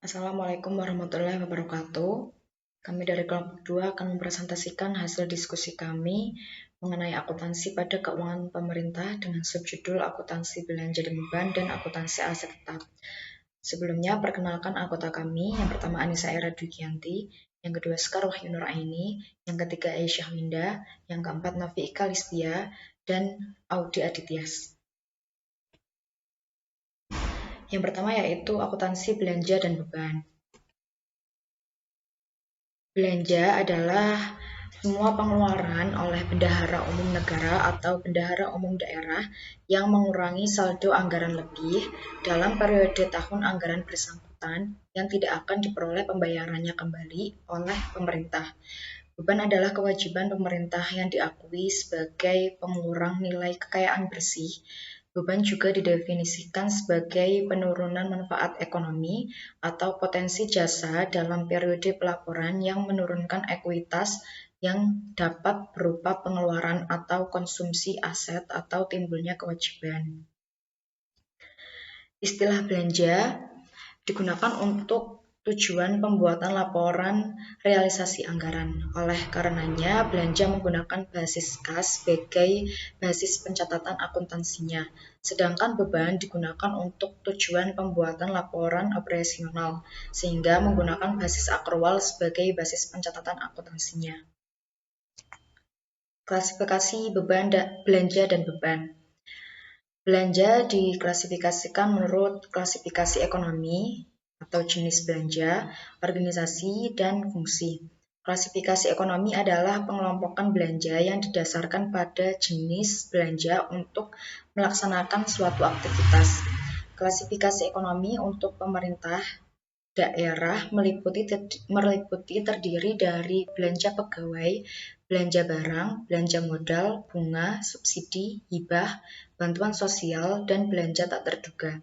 Assalamualaikum warahmatullahi wabarakatuh. Kami dari kelompok 2 akan mempresentasikan hasil diskusi kami mengenai akuntansi pada keuangan pemerintah dengan subjudul akuntansi belanja dan beban dan akuntansi aset tetap. Sebelumnya, perkenalkan anggota kami. Yang pertama Anissa Era Dwikianti, yang kedua Sekar Wahyu Nuraini, yang ketiga Aisyah Winda, yang keempat Nafi Ika Listia, dan Audi Adityas. Yang pertama yaitu akuntansi belanja dan beban. Belanja adalah semua pengeluaran oleh bendahara umum negara atau bendahara umum daerah yang mengurangi saldo anggaran lebih dalam periode tahun anggaran bersangkutan yang tidak akan diperoleh pembayarannya kembali oleh pemerintah. Beban adalah kewajiban pemerintah yang diakui sebagai pengurang nilai kekayaan bersih. Beban juga didefinisikan sebagai penurunan manfaat ekonomi atau potensi jasa dalam periode pelaporan yang menurunkan ekuitas yang dapat berupa pengeluaran atau konsumsi aset atau timbulnya kewajiban. Istilah belanja digunakan untuk tujuan pembuatan laporan realisasi anggaran. Oleh karenanya, belanja menggunakan basis kas sebagai basis pencatatan akuntansinya, sedangkan beban digunakan untuk tujuan pembuatan laporan operasional, sehingga menggunakan basis akrual sebagai basis pencatatan akuntansinya. Klasifikasi beban belanja dan beban. Belanja diklasifikasikan menurut klasifikasi ekonomi atau jenis belanja, organisasi, dan fungsi. Klasifikasi ekonomi adalah pengelompokan belanja yang didasarkan pada jenis belanja untuk melaksanakan suatu aktivitas. Klasifikasi ekonomi untuk pemerintah daerah meliputi terdiri dari belanja pegawai, belanja barang, belanja modal, bunga, subsidi, hibah, bantuan sosial, dan belanja tak terduga.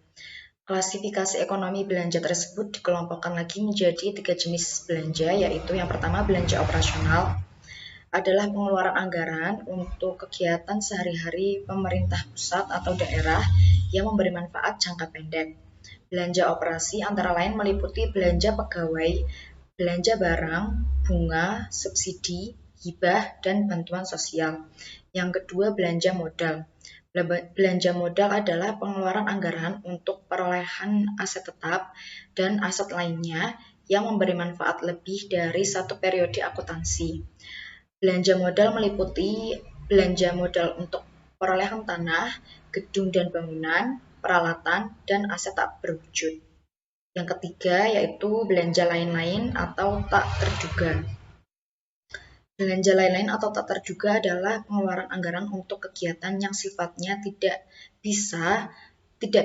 Klasifikasi ekonomi belanja tersebut dikelompokkan lagi menjadi 3 jenis belanja, yaitu yang pertama belanja operasional, adalah pengeluaran anggaran untuk kegiatan sehari-hari pemerintah pusat atau daerah yang memberi manfaat jangka pendek. Belanja operasi antara lain meliputi belanja pegawai, belanja barang, bunga, subsidi, hibah, dan bantuan sosial. Yang kedua, belanja modal. Belanja modal adalah pengeluaran anggaran untuk perolehan aset tetap dan aset lainnya yang memberi manfaat lebih dari satu periode akuntansi. Belanja modal meliputi belanja modal untuk perolehan tanah, gedung dan bangunan, peralatan, dan aset tak berwujud. Yang ketiga yaitu belanja lain-lain atau tak terduga. Belanja lain-lain atau tak terduga adalah pengeluaran anggaran untuk kegiatan yang sifatnya tidak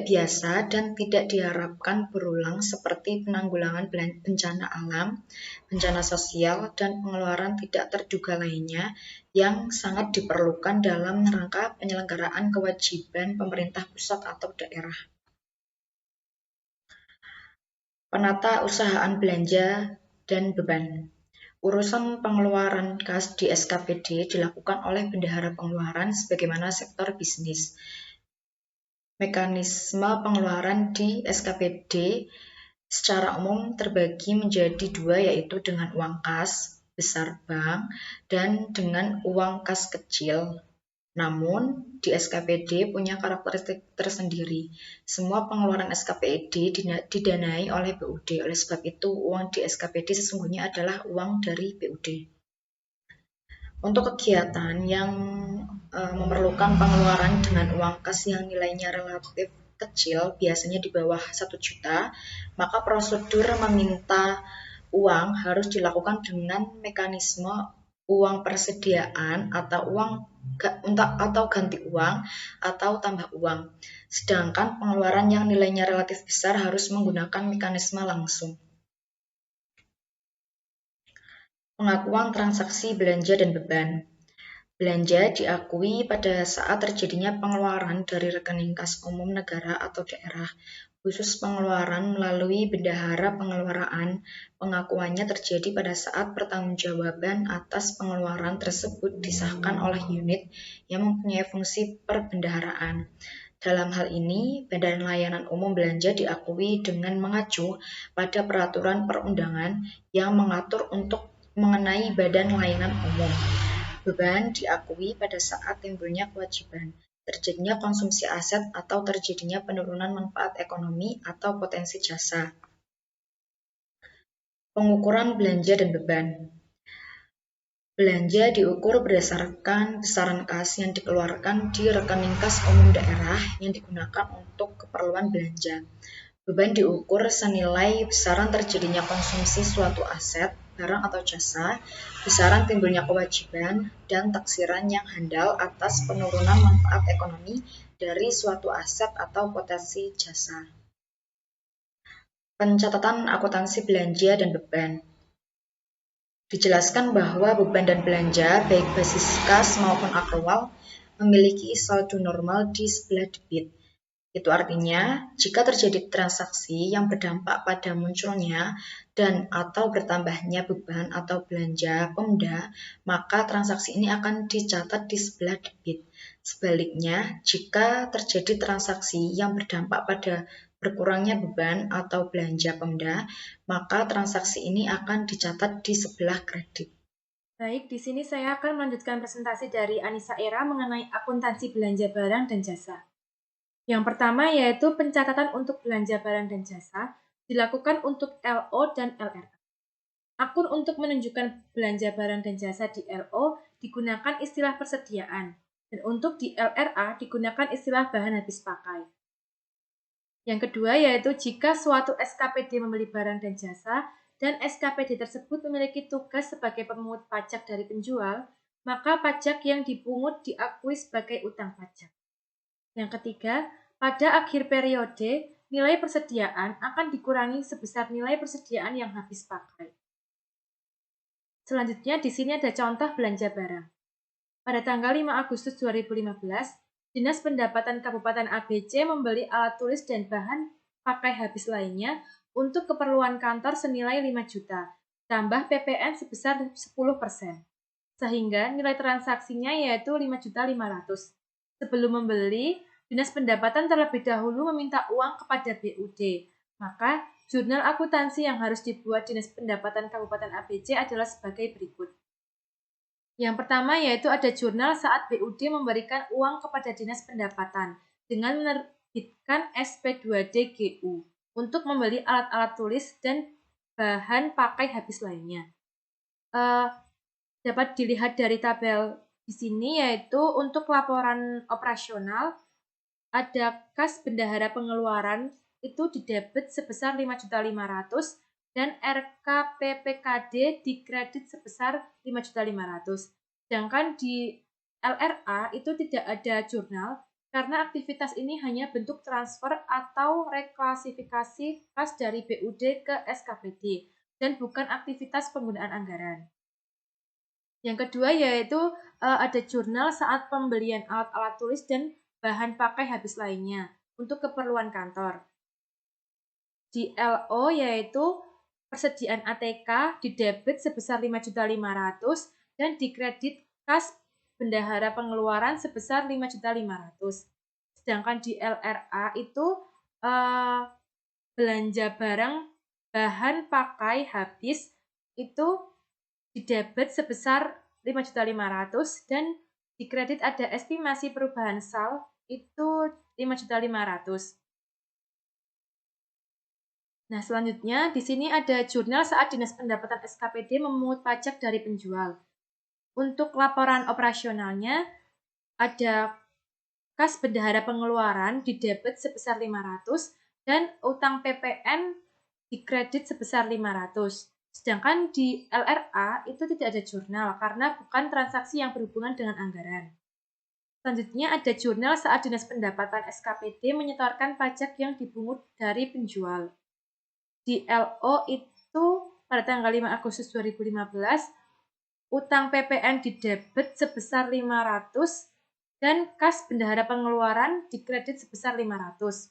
biasa dan tidak diharapkan berulang seperti penanggulangan bencana alam, bencana sosial, dan pengeluaran tidak terduga lainnya yang sangat diperlukan dalam rangka penyelenggaraan kewajiban pemerintah pusat atau daerah. Penata usahaan belanja dan beban. Urusan pengeluaran kas di SKPD dilakukan oleh bendahara pengeluaran sebagaimana sektor bisnis. Mekanisme pengeluaran di SKPD secara umum terbagi menjadi dua, yaitu dengan uang kas besar bank dan dengan uang kas kecil. Namun, di SKPD punya karakteristik tersendiri. Semua pengeluaran SKPD didanai oleh BUD. Oleh sebab itu, uang di SKPD sesungguhnya adalah uang dari BUD. Untuk kegiatan yang memerlukan pengeluaran dengan uang kas yang nilainya relatif kecil, biasanya di bawah 1 juta, maka prosedur meminta uang harus dilakukan dengan mekanisme uang persediaan atau ganti uang atau tambah uang. Sedangkan pengeluaran yang nilainya relatif besar harus menggunakan mekanisme langsung. Pengakuan transaksi belanja dan beban. Belanja diakui pada saat terjadinya pengeluaran dari rekening kas umum negara atau daerah. Khusus pengeluaran melalui bendahara pengeluaran, pengakuannya terjadi pada saat pertanggungjawaban atas pengeluaran tersebut disahkan oleh unit yang mempunyai fungsi perbendaharaan. Dalam hal ini, Badan Layanan Umum Belanja diakui dengan mengacu pada peraturan perundangan yang mengatur untuk mengenai Badan Layanan Umum. Beban diakui pada saat timbulnya kewajiban, terjadinya konsumsi aset atau terjadinya penurunan manfaat ekonomi atau potensi jasa. Pengukuran belanja dan beban. Belanja diukur berdasarkan besaran kas yang dikeluarkan di rekening kas umum daerah yang digunakan untuk keperluan belanja. Beban diukur senilai besaran terjadinya konsumsi suatu aset, barang atau jasa, besaran timbulnya kewajiban, dan taksiran yang handal atas penurunan manfaat ekonomi dari suatu aset atau potensi jasa. Pencatatan akuntansi belanja dan beban. Dijelaskan bahwa beban dan belanja, baik basis kas maupun akrual, memiliki saldo normal di sebelah debit. Itu artinya, jika terjadi transaksi yang berdampak pada munculnya dan atau bertambahnya beban atau belanja Pemda, maka transaksi ini akan dicatat di sebelah debit. Sebaliknya, jika terjadi transaksi yang berdampak pada berkurangnya beban atau belanja Pemda, maka transaksi ini akan dicatat di sebelah kredit. Baik, di sini saya akan melanjutkan presentasi dari Anissa Era mengenai akuntansi belanja barang dan jasa. Yang pertama yaitu pencatatan untuk belanja barang dan jasa dilakukan untuk LO dan LRA. Akun untuk menunjukkan belanja barang dan jasa di LO digunakan istilah persediaan, dan untuk di LRA digunakan istilah bahan habis pakai. Yang kedua yaitu jika suatu SKPD membeli barang dan jasa, dan SKPD tersebut memiliki tugas sebagai pemungut pajak dari penjual, maka pajak yang dipungut diakui sebagai utang pajak. Yang ketiga, pada akhir periode, nilai persediaan akan dikurangi sebesar nilai persediaan yang habis pakai. Selanjutnya, di sini ada contoh belanja barang. Pada tanggal 5 Agustus 2015, Dinas Pendapatan Kabupaten ABC membeli alat tulis dan bahan pakai habis lainnya untuk keperluan kantor senilai 5 juta, tambah PPN sebesar 10%. Sehingga nilai transaksinya yaitu 5.500.000. Sebelum membeli, Dinas Pendapatan terlebih dahulu meminta uang kepada BUD. Maka, jurnal akuntansi yang harus dibuat Dinas Pendapatan Kabupaten ABC adalah sebagai berikut. Yang pertama yaitu ada jurnal saat BUD memberikan uang kepada Dinas Pendapatan dengan menerbitkan SP2DGU untuk membeli alat-alat tulis dan bahan pakai habis lainnya. Dapat dilihat dari tabel di sini yaitu untuk laporan operasional ada kas bendahara pengeluaran itu didebit sebesar 5.500.000 dan RKPPKD dikredit sebesar 5.500.000. Sedangkan di LRA itu tidak ada jurnal karena aktivitas ini hanya bentuk transfer atau reklasifikasi kas dari BUD ke SKPD dan bukan aktivitas penggunaan anggaran. Yang kedua yaitu ada jurnal saat pembelian alat-alat tulis dan bahan pakai habis lainnya untuk keperluan kantor. Di LO yaitu persediaan ATK didebit sebesar 5.500.000 dan dikredit kas bendahara pengeluaran sebesar 5.500.000. Sedangkan di LRA itu belanja barang bahan pakai habis itu didebit sebesar 5.500.000 dan dikredit ada estimasi perubahan sal itu 5.500.000. Nah, selanjutnya di sini ada jurnal saat Dinas Pendapatan SKPD memungut pajak dari penjual. Untuk laporan operasionalnya ada kas bendahara pengeluaran didebit sebesar 500 dan utang PPN dikredit sebesar 500. Sedangkan di LRA itu tidak ada jurnal karena bukan transaksi yang berhubungan dengan anggaran. Selanjutnya ada jurnal saat Dinas Pendapatan SKPD menyetorkan pajak yang dipungut dari penjual. Di LO itu pada tanggal 5 Agustus 2015, utang PPN didebit sebesar 500 dan kas bendahara pengeluaran dikredit sebesar 500.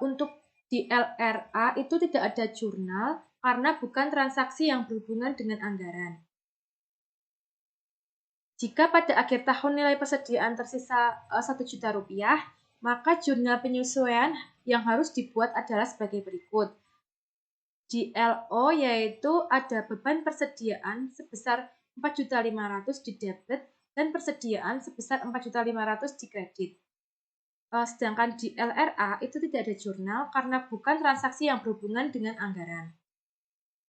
Untuk di LRA itu tidak ada jurnal karena bukan transaksi yang berhubungan dengan anggaran. Jika pada akhir tahun nilai persediaan tersisa 1 juta rupiah, maka jurnal penyesuaian yang harus dibuat adalah sebagai berikut. JLO yaitu ada beban persediaan sebesar 4.500.000 di debit dan persediaan sebesar 4.500.000 di kredit. Sedangkan di LRA itu tidak ada jurnal karena bukan transaksi yang berhubungan dengan anggaran.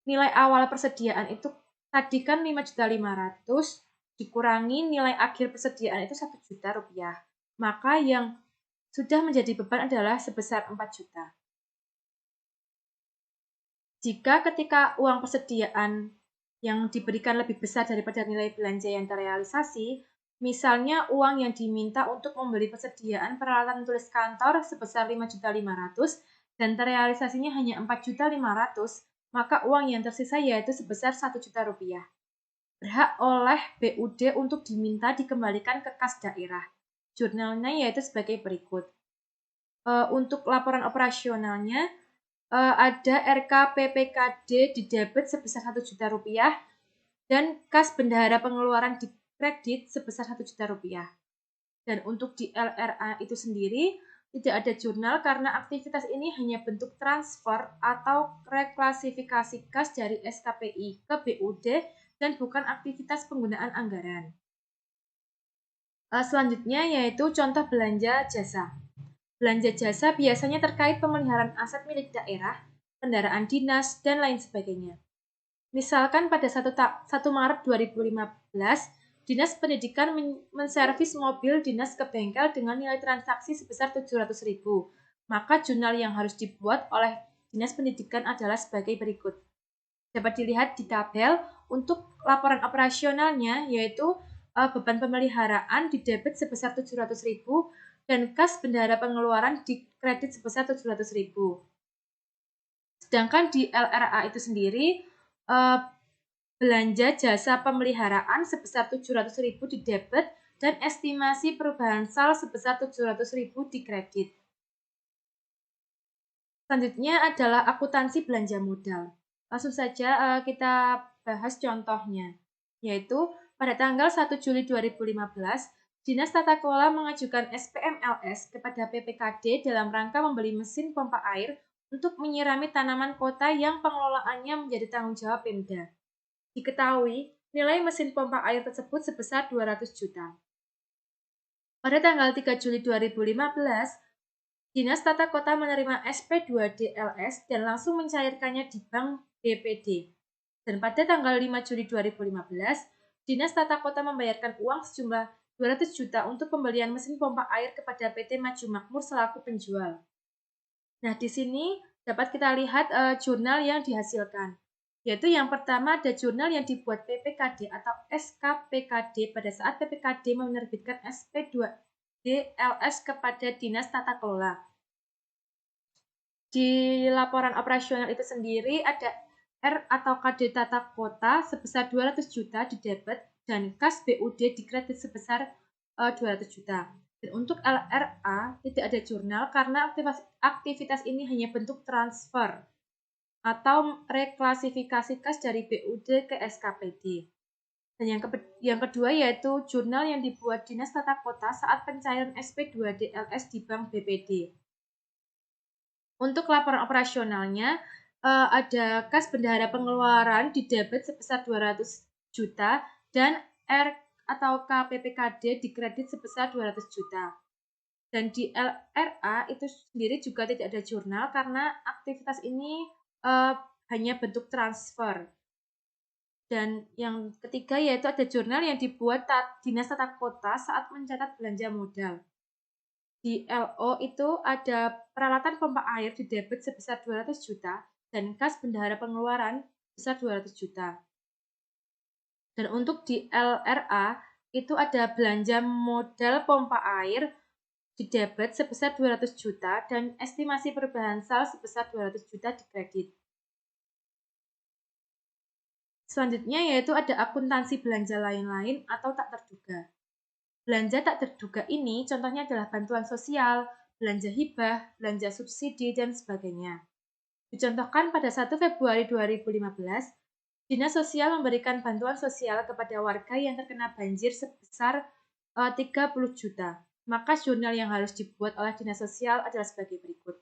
Nilai awal persediaan itu tadi kan 5.500.000 dikurangi nilai akhir persediaan itu 1 juta rupiah. Maka yang sudah menjadi beban adalah sebesar 4 juta. Jika ketika uang persediaan yang diberikan lebih besar daripada nilai belanja yang terrealisasi, misalnya uang yang diminta untuk membeli persediaan peralatan tulis kantor sebesar 5.500.000 dan terrealisasinya hanya 4.500.000, maka uang yang tersisa yaitu sebesar 1 juta rupiah. Berhak oleh BUD untuk diminta dikembalikan ke kas daerah. Jurnalnya yaitu sebagai berikut. Untuk laporan operasionalnya, ada RKPPKD di debit sebesar 1 juta rupiah dan kas bendahara pengeluaran di kredit sebesar 1 juta rupiah. Dan untuk di LRA itu sendiri, tidak ada jurnal karena aktivitas ini hanya bentuk transfer atau reklasifikasi kas dari SKPI ke BUD dan bukan aktivitas penggunaan anggaran. Selanjutnya yaitu contoh belanja jasa. Belanja jasa biasanya terkait pemeliharaan aset milik daerah, kendaraan dinas, dan lain sebagainya. Misalkan pada 1 Maret 2015, Dinas Pendidikan menservis mobil dinas ke bengkel dengan nilai transaksi sebesar 700.000. Maka jurnal yang harus dibuat oleh Dinas Pendidikan adalah sebagai berikut. Dapat dilihat di tabel untuk laporan operasionalnya, yaitu beban pemeliharaan di debit sebesar 700.000 dan kas bendahara pengeluaran di kredit sebesar 700.000. Sedangkan di LRA itu sendiri, belanja jasa pemeliharaan sebesar 700.000 di debit dan estimasi perubahan sal sebesar 700.000 di kredit. Selanjutnya adalah akuntansi belanja modal. Langsung saja kita bahas contohnya, yaitu pada tanggal 1 Juli 2015, Dinas Tata Kelola mengajukan SPMLS kepada PPKD dalam rangka membeli mesin pompa air untuk menyirami tanaman kota yang pengelolaannya menjadi tanggung jawab Pemda. Diketahui, nilai mesin pompa air tersebut sebesar 200 juta. Pada tanggal 3 Juli 2015, Dinas Tata Kota menerima SP2DLS dan langsung mencairkannya di Bank BPD. Dan pada tanggal 5 Juli 2015, Dinas Tata Kota membayarkan uang sejumlah 200 juta untuk pembelian mesin pompa air kepada PT Maju Makmur selaku penjual. Nah, di sini dapat kita lihat jurnal yang dihasilkan. Yaitu yang pertama ada jurnal yang dibuat PPKD atau SKPKD pada saat PPKD menerbitkan SP2DLS kepada Dinas Tata Kelola. Di laporan operasional itu sendiri ada R atau KD Tata Kota sebesar 200 juta di debit dan kas BUD di kredit sebesar 200 juta. Dan untuk LRA tidak ada jurnal karena aktivitas ini hanya bentuk transfer atau reklasifikasi kas dari BUD ke SKPD. Dan yang kedua yaitu jurnal yang dibuat Dinas Tata Kota saat pencairan SP2DLS di Bank BPD. Untuk laporan operasionalnya, ada kas bendahara pengeluaran di debit sebesar 200 juta dan R atau KPPKD di kredit sebesar 200 juta. Dan di LRA itu sendiri juga tidak ada jurnal karena aktivitas ini hanya bentuk transfer. Dan yang ketiga yaitu ada jurnal yang dibuat Dinas Tata Kota saat mencatat belanja modal. Di LO itu ada peralatan pompa air di debit sebesar 200 juta dan kas bendahara pengeluaran sebesar 200 juta. Dan untuk di LRA itu ada belanja modal pompa air di debit sebesar 200 juta dan estimasi perubahan sal sebesar 200 juta di kredit. Selanjutnya yaitu ada akuntansi belanja lain-lain atau tak terduga. Belanja tak terduga ini contohnya adalah bantuan sosial, belanja hibah, belanja subsidi, dan sebagainya. Dicontohkan pada 1 Februari 2015, Dinas sosial memberikan bantuan sosial kepada warga yang terkena banjir sebesar 30 juta. Maka jurnal yang harus dibuat oleh dinas sosial adalah sebagai berikut.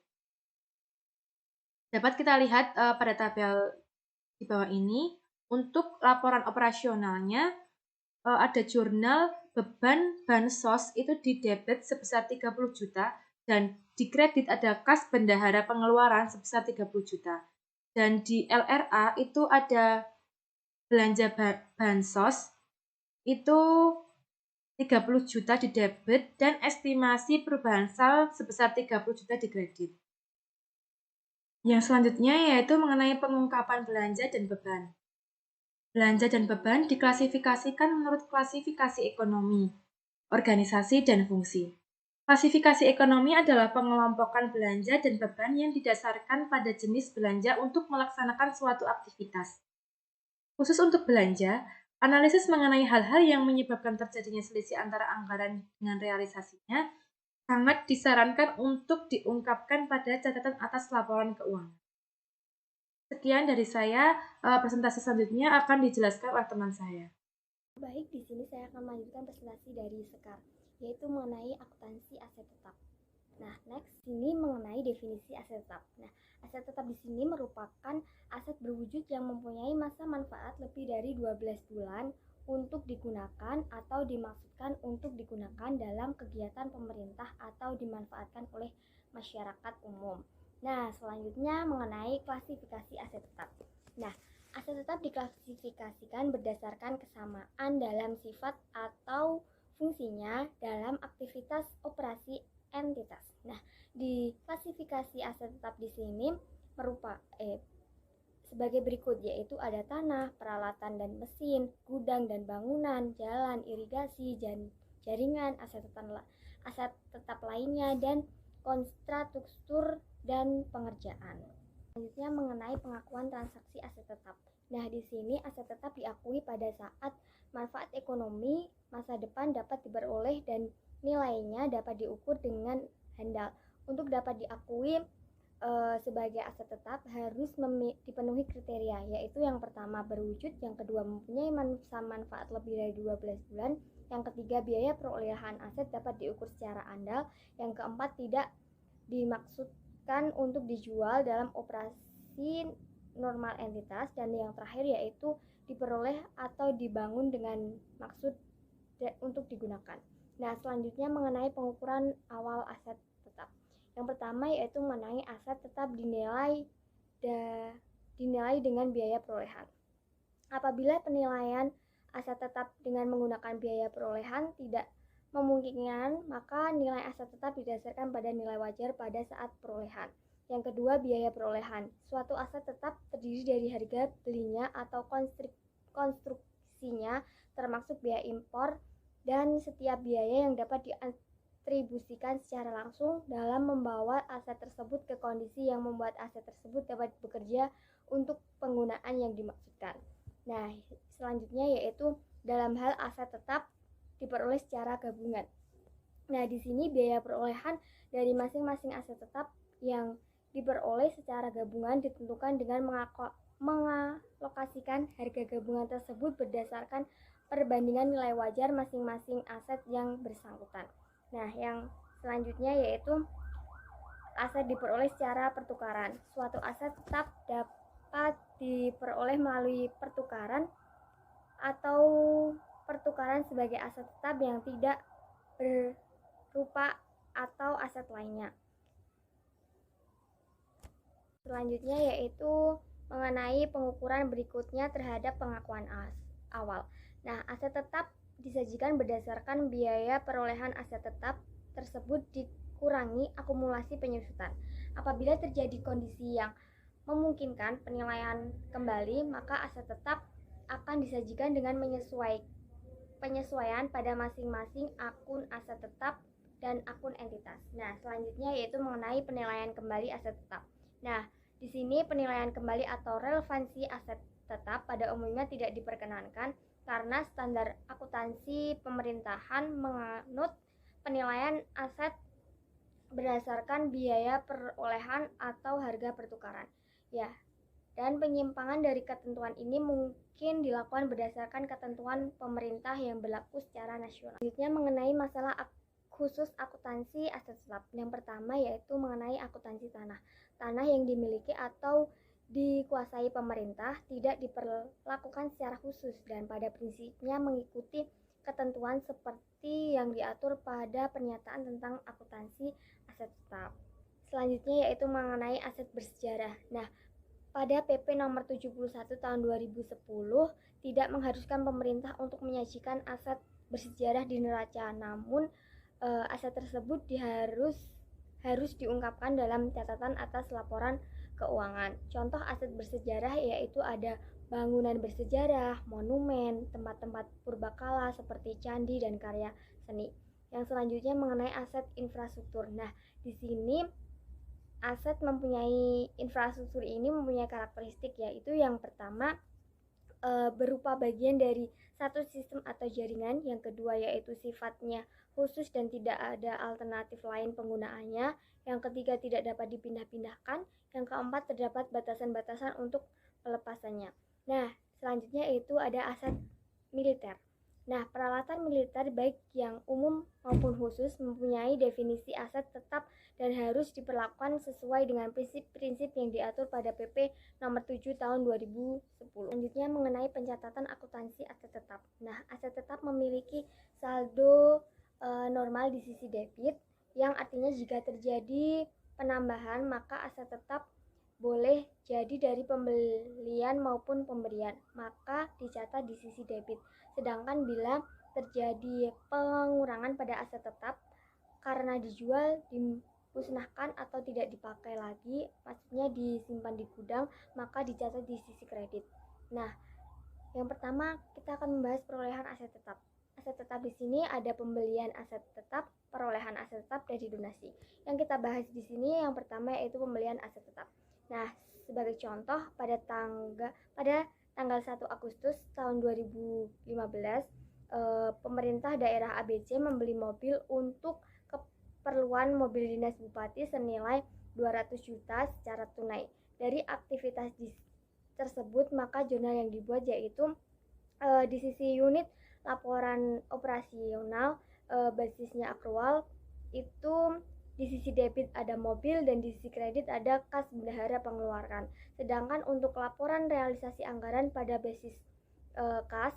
Dapat kita lihat pada tabel di bawah ini, untuk laporan operasionalnya ada jurnal beban bansos itu didebet sebesar 30 juta dan di kredit ada kas bendahara pengeluaran sebesar 30 juta. Dan di LRA itu ada belanja bansos itu 30 juta di debit dan estimasi perubahan sal sebesar 30 juta di kredit. Yang selanjutnya yaitu mengenai pengungkapan belanja dan beban. Belanja dan beban diklasifikasikan menurut klasifikasi ekonomi, organisasi, dan fungsi. Klasifikasi ekonomi adalah pengelompokan belanja dan beban yang didasarkan pada jenis belanja untuk melaksanakan suatu aktivitas. Khusus untuk belanja, analisis mengenai hal-hal yang menyebabkan terjadinya selisih antara anggaran dengan realisasinya sangat disarankan untuk diungkapkan pada catatan atas laporan keuangan. Sekian dari saya, presentasi selanjutnya akan dijelaskan oleh teman saya. Baik, di sini saya akan melanjutkan presentasi dari Sekar, yaitu mengenai akuntansi aset tetap. Nah, next ini mengenai definisi aset tetap. Nah, aset tetap di sini merupakan aset berwujud yang mempunyai masa manfaat lebih dari 12 bulan untuk digunakan atau dimaksudkan untuk digunakan dalam kegiatan pemerintah atau dimanfaatkan oleh masyarakat umum. Nah, selanjutnya mengenai klasifikasi aset tetap. Nah, aset tetap diklasifikasikan berdasarkan kesamaan dalam sifat atau fungsinya dalam aktivitas operasi entitas. Nah, di klasifikasi aset tetap di sini sebagai berikut, yaitu ada tanah, peralatan dan mesin, gudang dan bangunan, jalan, irigasi, jaringan, aset tetap lainnya, dan konstruktur dan pengerjaan. Selanjutnya mengenai pengakuan transaksi aset tetap. Nah, di sini aset tetap diakui pada saat manfaat ekonomi masa depan dapat diperoleh dan nilainya dapat diukur dengan handal. Untuk dapat diakui sebagai aset tetap harus dipenuhi kriteria, yaitu yang pertama berwujud, yang kedua mempunyai masa manfaat lebih dari 12 bulan, yang ketiga biaya perolehan aset dapat diukur secara andal, yang keempat tidak dimaksudkan untuk dijual dalam operasi normal entitas, dan yang terakhir yaitu diperoleh atau dibangun dengan maksud untuk digunakan. Nah, selanjutnya mengenai pengukuran awal aset tetap. Yang pertama yaitu mengenai aset tetap dinilai dengan biaya perolehan. Apabila penilaian aset tetap dengan menggunakan biaya perolehan tidak memungkinkan, maka nilai aset tetap didasarkan pada nilai wajar pada saat perolehan. Yang kedua, biaya perolehan. Suatu aset tetap terdiri dari harga belinya atau konstruksinya, termasuk biaya impor dan setiap biaya yang dapat diatribusikan secara langsung dalam membawa aset tersebut ke kondisi yang membuat aset tersebut dapat bekerja untuk penggunaan yang dimaksudkan. Nah, selanjutnya yaitu dalam hal aset tetap diperoleh secara gabungan. Nah, di sini biaya perolehan dari masing-masing aset tetap yang diperoleh secara gabungan ditentukan dengan mengalokasikan harga gabungan tersebut berdasarkan perbandingan nilai wajar masing-masing aset yang bersangkutan. Nah, yang selanjutnya yaitu aset diperoleh secara pertukaran. Suatu aset tetap dapat diperoleh melalui pertukaran atau pertukaran sebagai aset tetap yang tidak berupa atau aset lainnya. Selanjutnya yaitu mengenai pengukuran berikutnya terhadap pengakuan awal. Nah, aset tetap disajikan berdasarkan biaya perolehan aset tetap tersebut dikurangi akumulasi penyusutan. Apabila terjadi kondisi yang memungkinkan penilaian kembali, maka aset tetap akan disajikan dengan penyesuaian pada masing-masing akun aset tetap dan akun entitas. Nah, selanjutnya yaitu mengenai penilaian kembali aset tetap. Nah, di sini penilaian kembali atau relevansi aset tetap pada umumnya tidak diperkenankan karena standar akuntansi pemerintahan menganut penilaian aset berdasarkan biaya perolehan atau harga pertukaran. Ya, Dan penyimpangan dari ketentuan ini mungkin dilakukan berdasarkan ketentuan pemerintah yang berlaku secara nasional. Selanjutnya mengenai masalah khusus akuntansi aset tetap. Yang pertama yaitu mengenai akuntansi tanah. Tanah yang dimiliki atau dikuasai pemerintah tidak diperlakukan secara khusus dan pada prinsipnya mengikuti ketentuan seperti yang diatur pada pernyataan tentang akuntansi aset tetap. Selanjutnya yaitu mengenai aset bersejarah. Nah, pada PP nomor 71 tahun 2010 tidak mengharuskan pemerintah untuk menyajikan aset bersejarah di neraca, namun aset tersebut harus diungkapkan dalam catatan atas laporan keuangan. Contoh aset bersejarah yaitu ada bangunan bersejarah, monumen, tempat-tempat purbakala seperti candi dan karya seni. Yang selanjutnya mengenai aset infrastruktur. Nah, di sini aset mempunyai infrastruktur ini mempunyai karakteristik, yaitu yang pertama berupa bagian dari satu sistem atau jaringan, yang kedua yaitu sifatnya khusus dan tidak ada alternatif lain penggunaannya, yang ketiga tidak dapat dipindah-pindahkan, yang keempat terdapat batasan-batasan untuk pelepasannya. Nah, selanjutnya itu ada aset militer. Nah, peralatan militer baik yang umum maupun khusus mempunyai definisi aset tetap dan harus diperlakukan sesuai dengan prinsip-prinsip yang diatur pada PP nomor 7 tahun 2010. Selanjutnya mengenai pencatatan akuntansi aset tetap. Nah, aset tetap memiliki saldo normal di sisi debit, yang artinya jika terjadi penambahan maka aset tetap boleh jadi dari pembelian maupun pemberian, maka dicatat di sisi debit. Sedangkan bila terjadi pengurangan pada aset tetap karena dijual, dimusnahkan atau tidak dipakai lagi, maksudnya disimpan di gudang, maka dicatat di sisi kredit. Nah, yang pertama kita akan membahas perolehan aset tetap. Aset tetap di sini ada pembelian aset tetap, perolehan aset tetap dari donasi. Yang kita bahas di sini yang pertama yaitu pembelian aset tetap. Nah, sebagai contoh pada tanggal 1 Agustus tahun 2015, pemerintah daerah ABC membeli mobil untuk keperluan mobil dinas bupati senilai 200 juta secara tunai. Dari aktivitas tersebut, maka jurnal yang dibuat yaitu di sisi unit laporan operasional basisnya akrual, itu di sisi debit ada mobil dan di sisi kredit ada kas bendahara pengeluaran. Sedangkan untuk laporan realisasi anggaran pada basis kas,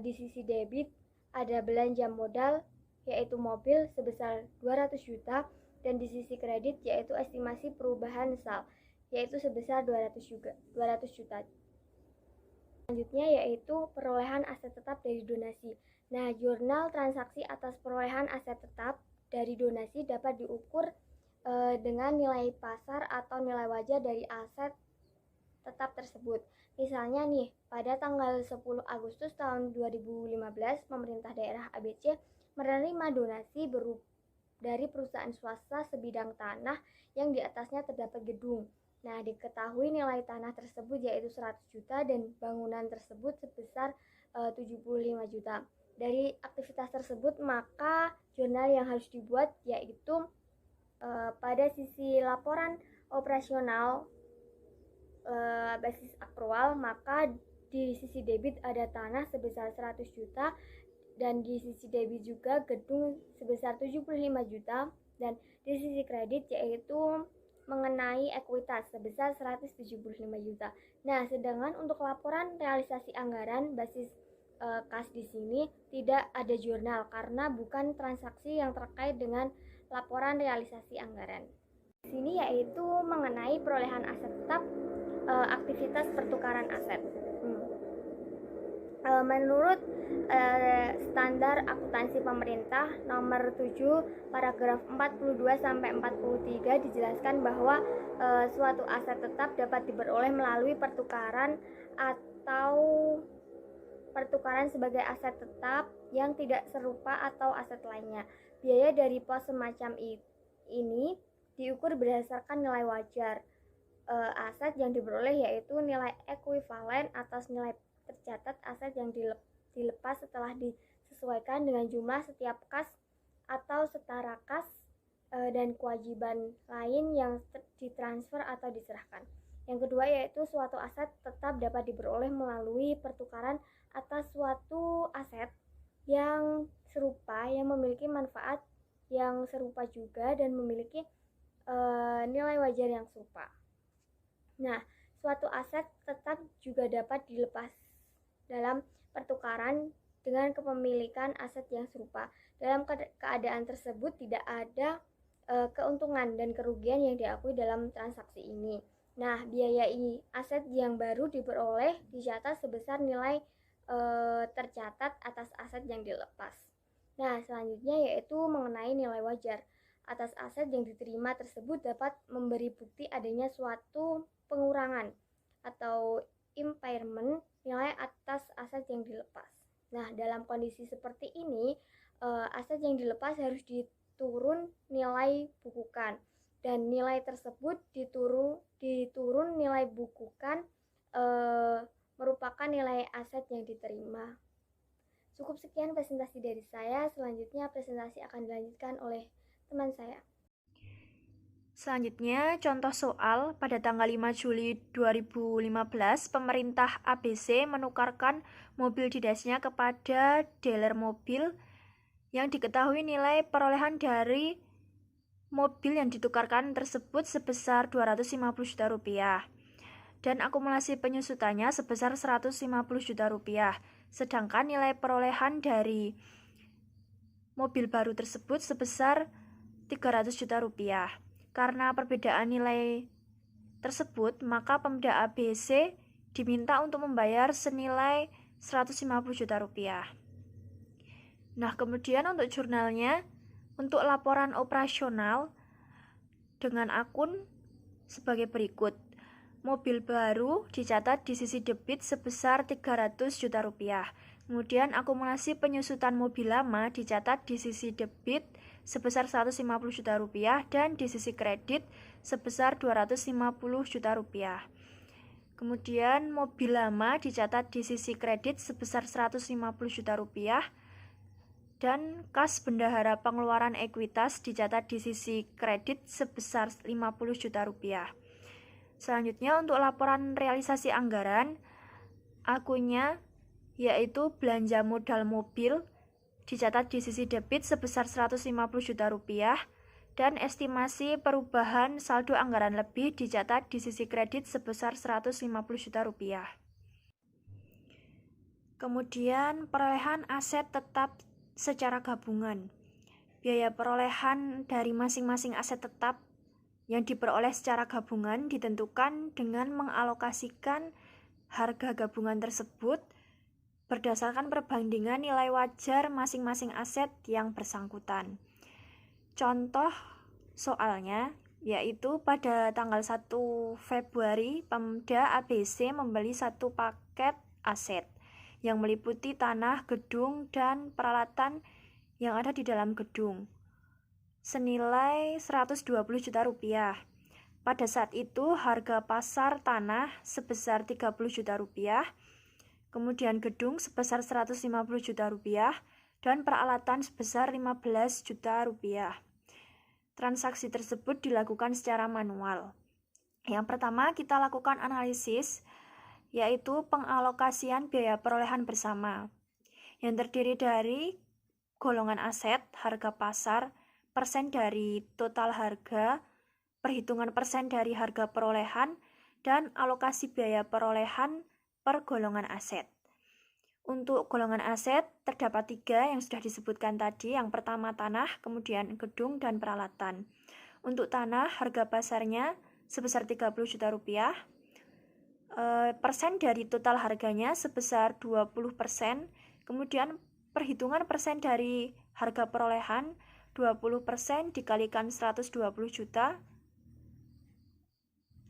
di sisi debit ada belanja modal yaitu mobil sebesar 200 juta dan di sisi kredit yaitu estimasi perubahan sal yaitu sebesar 200 juta. Selanjutnya yaitu perolehan aset tetap dari donasi. Nah, jurnal transaksi atas perolehan aset tetap dari donasi dapat diukur dengan nilai pasar atau nilai wajar dari aset tetap tersebut. Misalnya nih, pada tanggal 10 Agustus tahun 2015, pemerintah daerah ABC menerima donasi dari perusahaan swasta sebidang tanah yang di atasnya terdapat gedung. Nah, diketahui nilai tanah tersebut yaitu 100 juta dan bangunan tersebut sebesar 75 juta. Dari aktivitas tersebut, maka jurnal yang harus dibuat yaitu pada sisi laporan operasional basis akrual, maka di sisi debit ada tanah sebesar 100 juta dan di sisi debit juga gedung sebesar 75 juta dan di sisi kredit yaitu mengenai ekuitas sebesar 175 juta. Nah, sedangkan untuk laporan realisasi anggaran basis kas di sini tidak ada jurnal karena bukan transaksi yang terkait dengan laporan realisasi anggaran. Di sini yaitu mengenai perolehan aset tetap, aktivitas pertukaran aset. Menurut standar akuntansi pemerintah nomor 7 paragraf 42 sampai 43 dijelaskan bahwa suatu aset tetap dapat diperoleh melalui pertukaran atau pertukaran sebagai aset tetap yang tidak serupa atau aset lainnya. Biaya dari pos semacam ini diukur berdasarkan nilai wajar aset yang diperoleh yaitu nilai ekuivalen atas nilai tercatat aset yang dilepas setelah disesuaikan dengan jumlah setiap kas atau setara kas dan kewajiban lain yang ditransfer atau diserahkan. Yang kedua yaitu suatu aset tetap dapat diperoleh melalui pertukaran atas suatu aset yang serupa, yang memiliki manfaat yang serupa juga dan memiliki nilai wajar yang serupa. Nah, suatu aset tetap juga dapat dilepas dalam pertukaran dengan kepemilikan aset yang serupa. Dalam keadaan tersebut tidak ada keuntungan dan kerugian yang diakui dalam transaksi ini. Nah, biaya aset yang baru diperoleh dicatat sebesar nilai tercatat atas aset yang dilepas. Nah, selanjutnya yaitu mengenai nilai wajar. Atas aset yang diterima tersebut dapat memberi bukti adanya suatu pengurangan atau impairment nilai atas aset yang dilepas. Nah, dalam kondisi seperti ini, aset yang dilepas harus diturun nilai bukukan dan nilai tersebut diturun nilai bukukan merupakan nilai aset yang diterima. Cukup sekian presentasi dari saya. Selanjutnya presentasi akan dilanjutkan oleh teman saya. Selanjutnya, contoh soal pada tanggal 5 Juli 2015, pemerintah ABC menukarkan mobil dinasnya kepada dealer mobil yang diketahui nilai perolehan dari mobil yang ditukarkan tersebut sebesar 250 juta rupiah dan akumulasi penyusutannya sebesar 150 juta rupiah. Sedangkan nilai perolehan dari mobil baru tersebut sebesar 300 juta rupiah. Karena perbedaan nilai tersebut, maka Pemda ABC diminta untuk membayar senilai 150 juta rupiah. Nah, kemudian untuk jurnalnya, untuk laporan operasional dengan akun sebagai berikut. Mobil baru dicatat di sisi debit sebesar 300 juta rupiah. Kemudian akumulasi penyusutan mobil lama dicatat di sisi debit sebesar 150 juta rupiah dan di sisi kredit sebesar 250 juta rupiah. Kemudian mobil lama dicatat di sisi kredit sebesar 150 juta rupiah dan kas bendahara pengeluaran ekuitas dicatat di sisi kredit sebesar 50 juta rupiah. Selanjutnya untuk laporan realisasi anggaran, akunnya yaitu belanja modal mobil dicatat di sisi debit sebesar 150 juta rupiah dan estimasi perubahan saldo anggaran lebih dicatat di sisi kredit sebesar 150 juta rupiah. Kemudian perolehan aset tetap secara gabungan. Biaya perolehan dari masing-masing aset tetap yang diperoleh secara gabungan ditentukan dengan mengalokasikan harga gabungan tersebut berdasarkan perbandingan nilai wajar masing-masing aset yang bersangkutan. Contoh soalnya yaitu pada tanggal 1 Februari Pemda ABC membeli satu paket aset yang meliputi tanah, gedung, dan peralatan yang ada di dalam gedung senilai 120 juta rupiah. Pada saat itu harga pasar tanah sebesar 30 juta rupiah, kemudian gedung sebesar 150 juta rupiah, dan peralatan sebesar 15 juta rupiah. Transaksi tersebut dilakukan secara manual. Yang pertama kita lakukan analisis, yaitu pengalokasian biaya perolehan bersama, yang terdiri dari golongan aset, harga pasar, persen dari total harga, perhitungan persen dari harga perolehan, dan alokasi biaya perolehan per golongan aset. Untuk golongan aset terdapat 3 yang sudah disebutkan tadi. Yang pertama tanah, kemudian gedung, dan peralatan. Untuk tanah harga pasarnya sebesar 30 juta rupiah. Persen dari total harganya sebesar 20%. Kemudian perhitungan persen dari harga perolehan 20% dikalikan 120 juta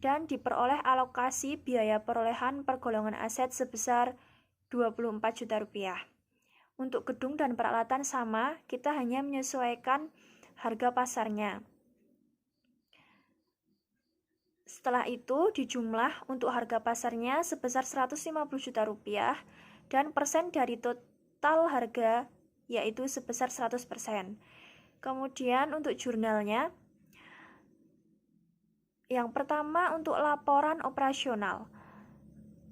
dan diperoleh alokasi biaya perolehan per golongan aset sebesar 24 juta rupiah. Untuk gedung dan peralatan sama, kita hanya menyesuaikan harga pasarnya. Setelah itu dijumlah untuk harga pasarnya sebesar 150 juta rupiah dan persen dari total harga yaitu sebesar 100%. Kemudian untuk jurnalnya, Yang pertama untuk laporan operasional.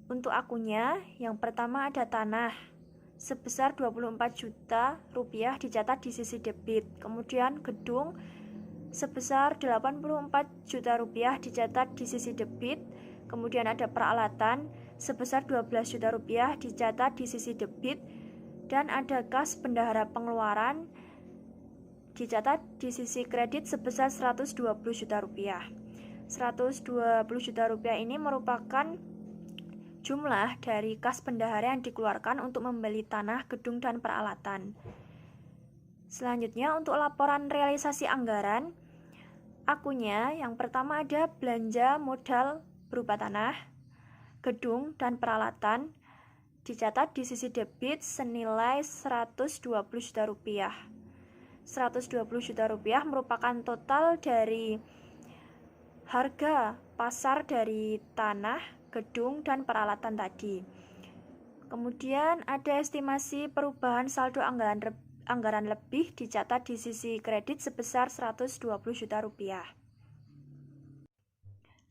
Untuk akunnya, yang pertama ada tanah sebesar 24 juta rupiah dicatat di sisi debit. Kemudian gedung sebesar 84 juta rupiah dicatat di sisi debit. Kemudian ada peralatan sebesar 12 juta rupiah dicatat di sisi debit. Dan ada kas bendahara pengeluaran dicatat di sisi kredit sebesar 120 juta rupiah. 120 juta rupiah ini merupakan jumlah dari kas bendahara yang dikeluarkan untuk membeli tanah, gedung, dan peralatan. Selanjutnya untuk laporan realisasi anggaran, akunnya yang pertama ada belanja modal berupa tanah, gedung, dan peralatan dicatat di sisi debit senilai 120 juta rupiah. 120 juta rupiah merupakan total dari harga pasar dari tanah, gedung, dan peralatan tadi. Kemudian ada estimasi perubahan saldo anggaran lebih dicatat di sisi kredit sebesar 120 juta rupiah.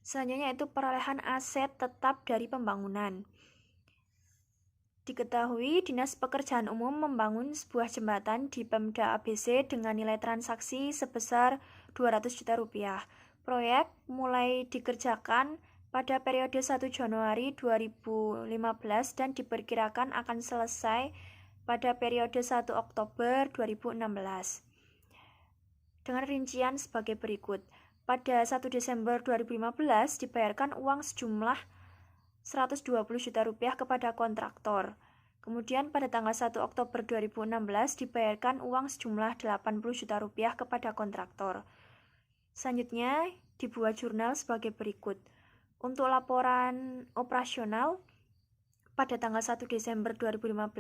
Selanjutnya itu perolehan aset tetap dari pembangunan. Diketahui Dinas Pekerjaan Umum membangun sebuah jembatan di Pemda ABC dengan nilai transaksi sebesar 200 juta rupiah. Proyek mulai dikerjakan pada periode 1 Januari 2015 dan diperkirakan akan selesai pada periode 1 Oktober 2016. Dengan rincian sebagai berikut. Pada 1 Desember 2015 dibayarkan uang sejumlah 120 juta rupiah kepada kontraktor. Kemudian pada tanggal 1 Oktober 2016 dibayarkan uang sejumlah 80 juta rupiah kepada kontraktor. Selanjutnya dibuat jurnal sebagai berikut. Untuk laporan operasional pada tanggal 1 Desember 2015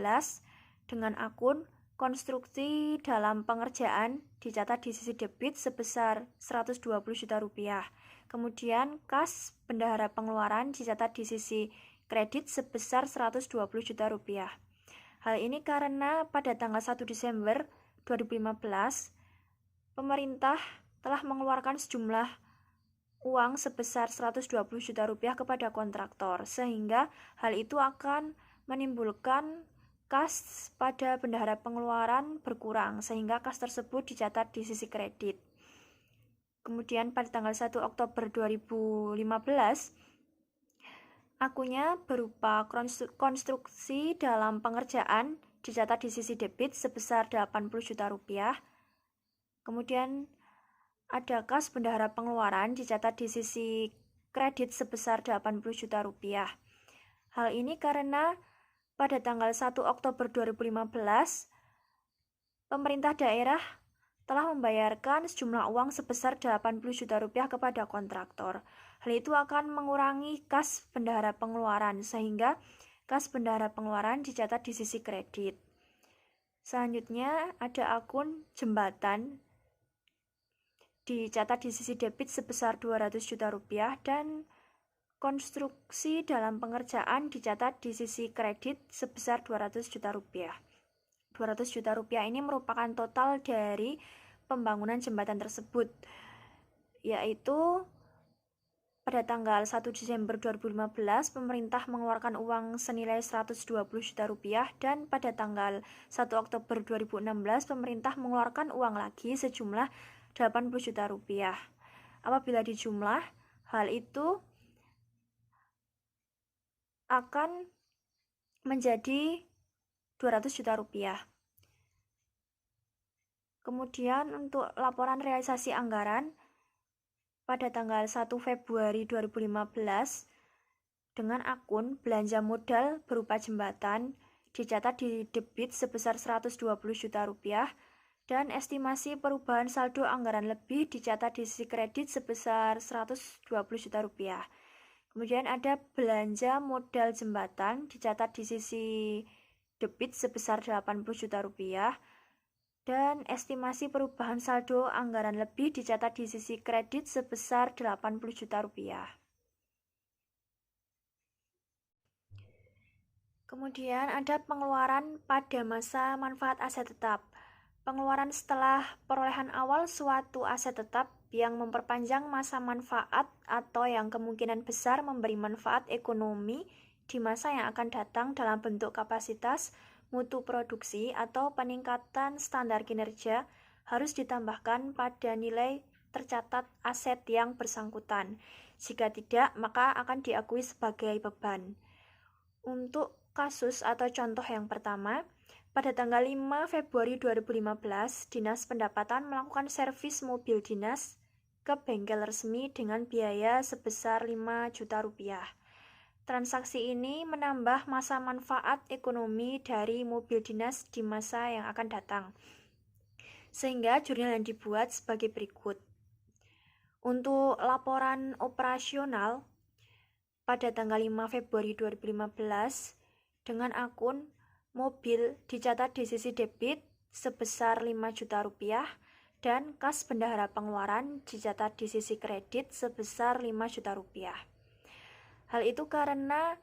dengan akun konstruksi dalam pengerjaan dicatat di sisi debit sebesar 120 juta rupiah. Kemudian kas bendahara pengeluaran dicatat di sisi kredit sebesar 120 juta rupiah. Hal ini karena pada tanggal 1 Desember 2015 pemerintah telah mengeluarkan sejumlah uang sebesar 120 juta rupiah kepada kontraktor, sehingga hal itu akan menimbulkan kas pada bendahara pengeluaran berkurang, sehingga kas tersebut dicatat di sisi kredit. Kemudian pada tanggal 1 Oktober 2015, akunnya berupa konstruksi dalam pengerjaan dicatat di sisi debit sebesar 80 juta rupiah. Kemudian ada kas bendahara pengeluaran dicatat di sisi kredit sebesar 80 juta rupiah. Hal ini karena pada tanggal 1 Oktober 2015, pemerintah daerah telah membayarkan sejumlah uang sebesar 80 juta rupiah kepada kontraktor. Hal itu akan mengurangi kas bendahara pengeluaran, sehingga kas bendahara pengeluaran dicatat di sisi kredit. Selanjutnya ada akun jembatan dicatat di sisi debit sebesar 200 juta rupiah dan konstruksi dalam pengerjaan dicatat di sisi kredit sebesar 200 juta rupiah. 200 juta rupiah ini merupakan total dari pembangunan jembatan tersebut, yaitu pada tanggal 1 Desember 2015 pemerintah mengeluarkan uang senilai 120 juta rupiah dan pada tanggal 1 Oktober 2016 pemerintah mengeluarkan uang lagi sejumlah 80 juta rupiah. Apabila dijumlah, hal itu akan menjadi 200 juta rupiah. Kemudian untuk laporan realisasi anggaran pada tanggal 1 Februari 2015 dengan akun belanja modal berupa jembatan dicatat di debit sebesar 120 juta rupiah dan estimasi perubahan saldo anggaran lebih dicatat di sisi kredit sebesar 120 juta rupiah. Kemudian ada belanja modal jembatan dicatat di sisi debit sebesar 80 juta rupiah dan estimasi perubahan saldo anggaran lebih dicatat di sisi kredit sebesar 80 juta rupiah. Kemudian ada pengeluaran pada masa manfaat aset tetap. Pengeluaran setelah perolehan awal suatu aset tetap yang memperpanjang masa manfaat atau yang kemungkinan besar memberi manfaat ekonomi di masa yang akan datang dalam bentuk kapasitas, mutu produksi, atau peningkatan standar kinerja harus ditambahkan pada nilai tercatat aset yang bersangkutan. Jika tidak, maka akan diakui sebagai beban. Untuk kasus atau contoh yang pertama, pada tanggal 5 Februari 2015, Dinas Pendapatan melakukan servis mobil dinas ke bengkel resmi dengan biaya sebesar 5 juta rupiah. Transaksi ini menambah masa manfaat ekonomi dari mobil dinas di masa yang akan datang. Sehingga jurnal yang dibuat sebagai berikut. Untuk laporan operasional pada tanggal 5 Februari 2015 dengan akun mobil dicatat di sisi debit sebesar 5 juta rupiah dan kas bendahara pengeluaran dicatat di sisi kredit sebesar 5 juta rupiah. Hal itu karena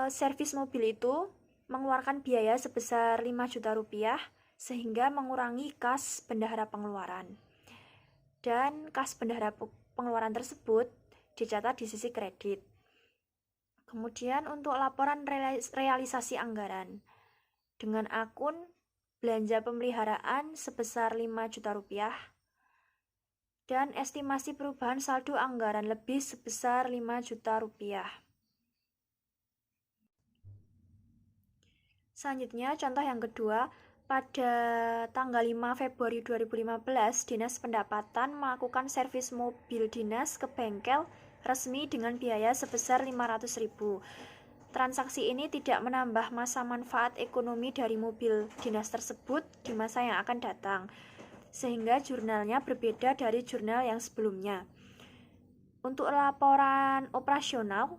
servis mobil itu mengeluarkan biaya sebesar 5 juta rupiah sehingga mengurangi kas bendahara pengeluaran. Dan kas bendahara pengeluaran tersebut dicatat di sisi kredit. Kemudian untuk laporan realisasi anggaran dengan akun belanja pemeliharaan sebesar 5 juta rupiah dan estimasi perubahan saldo anggaran lebih sebesar 5 juta rupiah. Selanjutnya contoh yang kedua, pada tanggal 5 Februari 2015 Dinas Pendapatan melakukan servis mobil dinas ke bengkel resmi dengan biaya sebesar 500.000. Transaksi ini tidak menambah masa manfaat ekonomi dari mobil dinas tersebut di masa yang akan datang, sehingga jurnalnya berbeda dari jurnal yang sebelumnya. Untuk laporan operasional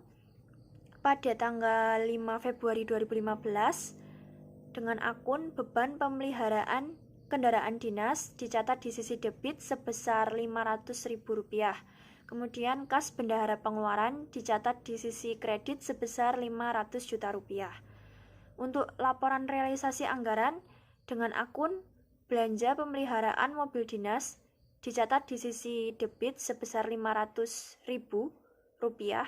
pada tanggal 5 Februari 2015 dengan akun beban pemeliharaan kendaraan dinas dicatat di sisi debit sebesar 500.000 rupiah. Kemudian kas bendahara pengeluaran dicatat di sisi kredit sebesar 500 juta rupiah. Untuk laporan realisasi anggaran dengan akun belanja pemeliharaan mobil dinas dicatat di sisi debit sebesar 500.000 rupiah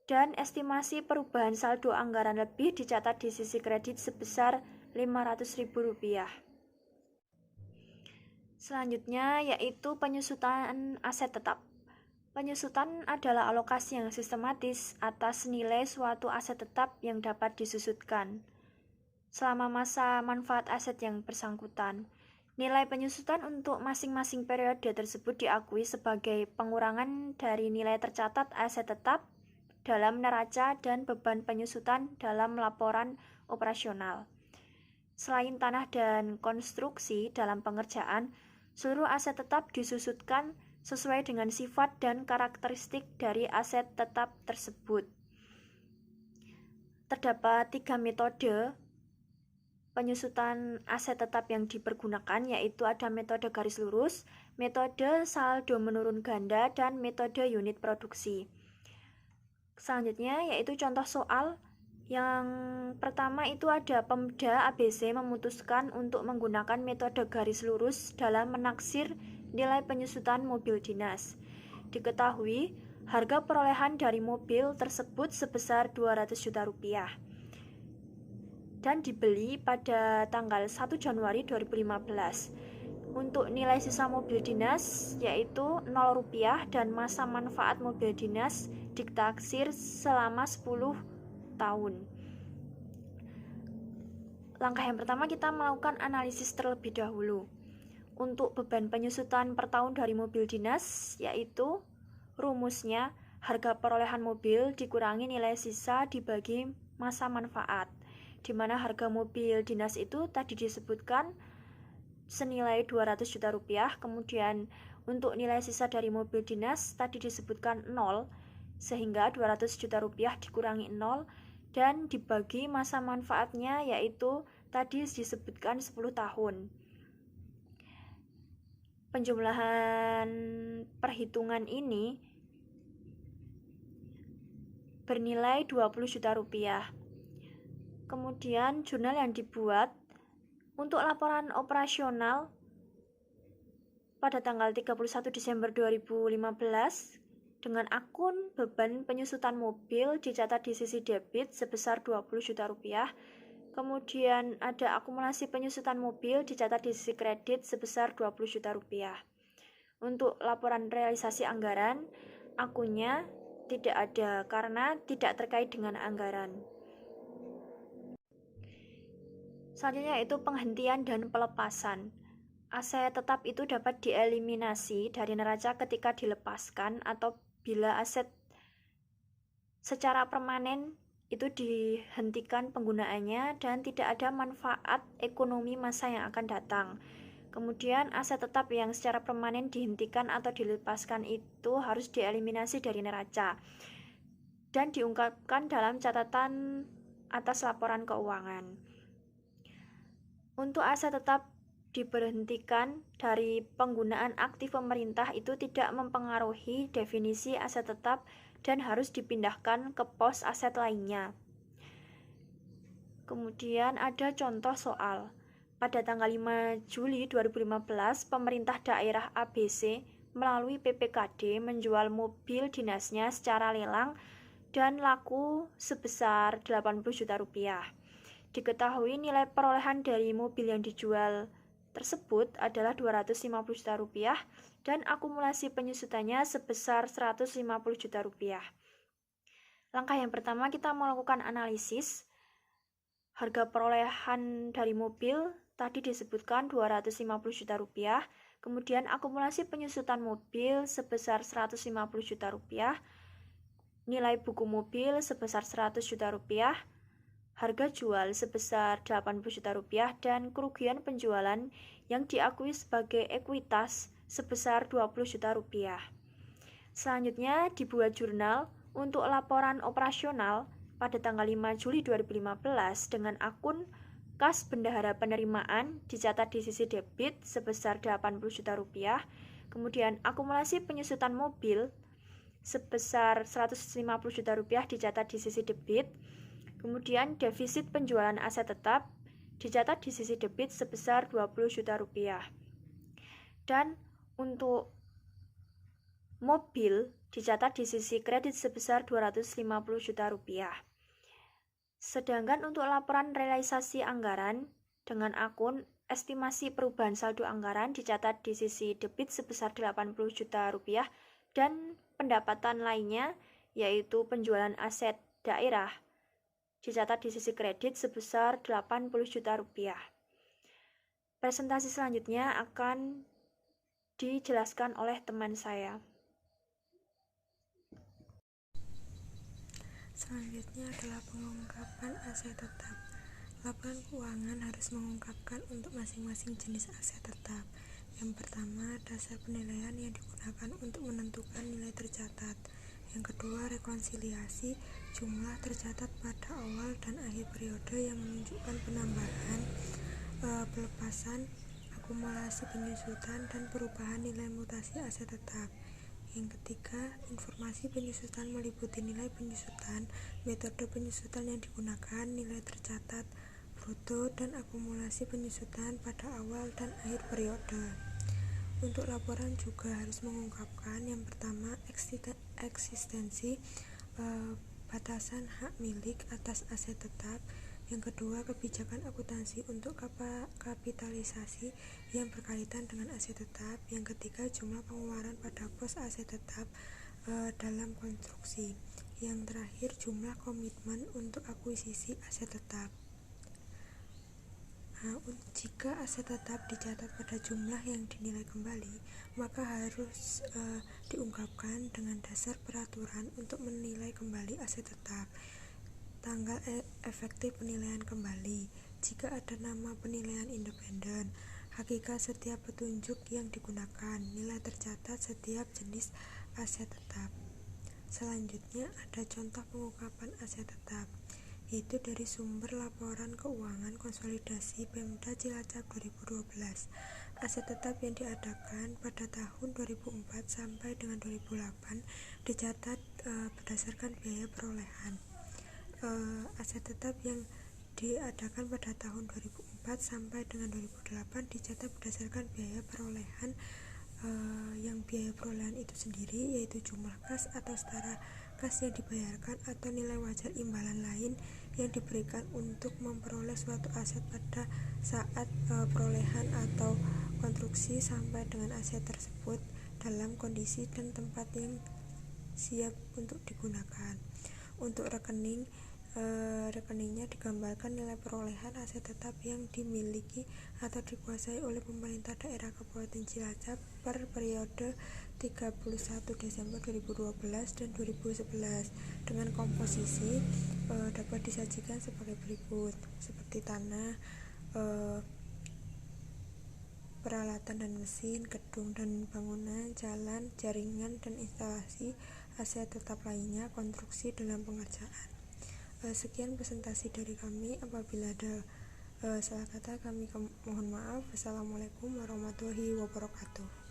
dan estimasi perubahan saldo anggaran lebih dicatat di sisi kredit sebesar 500.000 rupiah. Selanjutnya yaitu penyusutan aset tetap. Penyusutan adalah alokasi yang sistematis atas nilai suatu aset tetap yang dapat disusutkan selama masa manfaat aset yang bersangkutan. Nilai penyusutan untuk masing-masing periode tersebut diakui sebagai pengurangan dari nilai tercatat aset tetap dalam neraca dan beban penyusutan dalam laporan operasional. Selain tanah dan konstruksi dalam pengerjaan, seluruh aset tetap disusutkan sesuai dengan sifat dan karakteristik dari aset tetap tersebut. Terdapat 3 metode penyusutan aset tetap yang dipergunakan, yaitu ada metode garis lurus, metode saldo menurun ganda, dan metode unit produksi. Selanjutnya yaitu contoh soal. Yang pertama itu ada Pemda ABC memutuskan untuk menggunakan metode garis lurus dalam menaksir nilai penyusutan mobil dinas. Diketahui harga perolehan dari mobil tersebut sebesar 200 juta rupiah dan dibeli pada tanggal 1 Januari 2015. Untuk nilai sisa mobil dinas yaitu 0 rupiah dan masa manfaat mobil dinas ditaksir selama 10 tahun. Langkah yang pertama kita melakukan analisis terlebih dahulu. Untuk beban penyusutan per tahun dari mobil dinas yaitu rumusnya harga perolehan mobil dikurangi nilai sisa dibagi masa manfaat, di mana harga mobil dinas itu tadi disebutkan senilai 200 juta rupiah, kemudian untuk nilai sisa dari mobil dinas tadi disebutkan 0, sehingga 200 juta rupiah dikurangi 0 dan dibagi masa manfaatnya yaitu tadi disebutkan 10 tahun. Penjumlahan perhitungan ini bernilai 20 juta rupiah. Kemudian jurnal yang dibuat untuk laporan operasional pada tanggal 31 Desember 2015 dengan akun beban penyusutan mobil dicatat di sisi debit sebesar 20 juta rupiah. Kemudian ada akumulasi penyusutan mobil dicatat di sisi kredit sebesar 20 juta rupiah. Untuk laporan realisasi anggaran, akunnya tidak ada karena tidak terkait dengan anggaran. Selanjutnya yaitu penghentian dan pelepasan. Aset tetap itu dapat dieliminasi dari neraca ketika dilepaskan atau bila aset secara permanen itu dihentikan penggunaannya dan tidak ada manfaat ekonomi masa yang akan datang. Kemudian aset tetap yang secara permanen dihentikan atau dilepaskan itu harus dieliminasi dari neraca dan diungkapkan dalam catatan atas laporan keuangan. Untuk aset tetap diberhentikan dari penggunaan aktif pemerintah itu tidak mempengaruhi definisi aset tetap dan harus dipindahkan ke pos aset lainnya. Kemudian ada contoh soal. Pada tanggal 5 Juli 2015, pemerintah daerah ABC melalui PPKD menjual mobil dinasnya secara lelang dan laku sebesar 80 juta rupiah. Diketahui nilai perolehan dari mobil yang dijual tersebut adalah 250 juta rupiah dan akumulasi penyusutannya sebesar 150 juta rupiah. Langkah yang pertama kita melakukan analisis. Harga perolehan dari mobil tadi disebutkan 250 juta rupiah, kemudian akumulasi penyusutan mobil sebesar 150 juta rupiah, nilai buku mobil sebesar 100 juta rupiah, harga jual sebesar 80 juta rupiah dan kerugian penjualan yang diakui sebagai ekuitas sebesar 20 juta rupiah. Selanjutnya dibuat jurnal untuk laporan operasional pada tanggal 5 Juli 2015 dengan akun kas bendahara penerimaan dicatat di sisi debit sebesar 80 juta rupiah, kemudian akumulasi penyusutan mobil sebesar 150 juta rupiah dicatat di sisi debit. Kemudian defisit penjualan aset tetap dicatat di sisi debit sebesar 20 juta rupiah. Dan untuk mobil dicatat di sisi kredit sebesar 250 juta rupiah. Sedangkan untuk laporan realisasi anggaran dengan akun estimasi perubahan saldo anggaran dicatat di sisi debit sebesar 80 juta rupiah dan pendapatan lainnya yaitu penjualan aset daerah dicatat di sisi kredit sebesar 80 juta rupiah. Presentasi selanjutnya akan dijelaskan oleh teman saya. Selanjutnya adalah pengungkapan aset tetap. Laporan keuangan harus mengungkapkan untuk masing-masing jenis aset tetap. Yang pertama, dasar penilaian yang digunakan untuk menentukan nilai tercatat. Yang kedua, rekonsiliasi jumlah tercatat pada awal dan akhir periode yang menunjukkan penambahan, pelepasan, akumulasi penyusutan, dan perubahan nilai mutasi aset tetap. Yang ketiga, informasi penyusutan meliputi nilai penyusutan, metode penyusutan yang digunakan, nilai tercatat, bruto, dan akumulasi penyusutan pada awal dan akhir periode. Untuk laporan juga harus mengungkapkan yang pertama, eksistensi batasan hak milik atas aset tetap. Yang kedua, kebijakan akuntansi untuk kapitalisasi yang berkaitan dengan aset tetap. Yang ketiga, jumlah pengeluaran pada pos aset tetap dalam konstruksi. Yang terakhir, jumlah komitmen untuk akuisisi aset tetap. Jika aset tetap dicatat pada jumlah yang dinilai kembali, maka harus diungkapkan dengan dasar peraturan untuk menilai kembali aset tetap. Tanggal efektif penilaian kembali, jika ada nama penilaian independen, hakikat setiap petunjuk yang digunakan, nilai tercatat setiap jenis aset tetap. Selanjutnya ada contoh pengungkapan aset tetap, yaitu dari sumber laporan keuangan konsolidasi Pemda Cilacap 2012. Aset tetap yang diadakan pada tahun 2004 sampai dengan 2008 dicatat berdasarkan biaya perolehan. Aset tetap yang diadakan pada tahun 2004 sampai dengan 2008 dicatat berdasarkan biaya perolehan yang biaya perolehan itu sendiri, yaitu jumlah kas atau setara kas yang dibayarkan atau nilai wajar imbalan lain yang diberikan untuk memperoleh suatu aset pada saat perolehan atau konstruksi sampai dengan aset tersebut dalam kondisi dan tempat yang siap untuk digunakan. Untuk rekeningnya digambarkan nilai perolehan aset tetap yang dimiliki atau dikuasai oleh pemerintah daerah Kabupaten Cilacap per periode 31 Desember 2012 dan 2011 dengan komposisi dapat disajikan sebagai berikut, seperti tanah, peralatan dan mesin, gedung dan bangunan, jalan, jaringan dan instalasi, aset tetap lainnya, konstruksi dalam pengerjaan. Sekian presentasi dari kami. Apabila ada salah kata kami mohon maaf. Wassalamualaikum warahmatullahi wabarakatuh.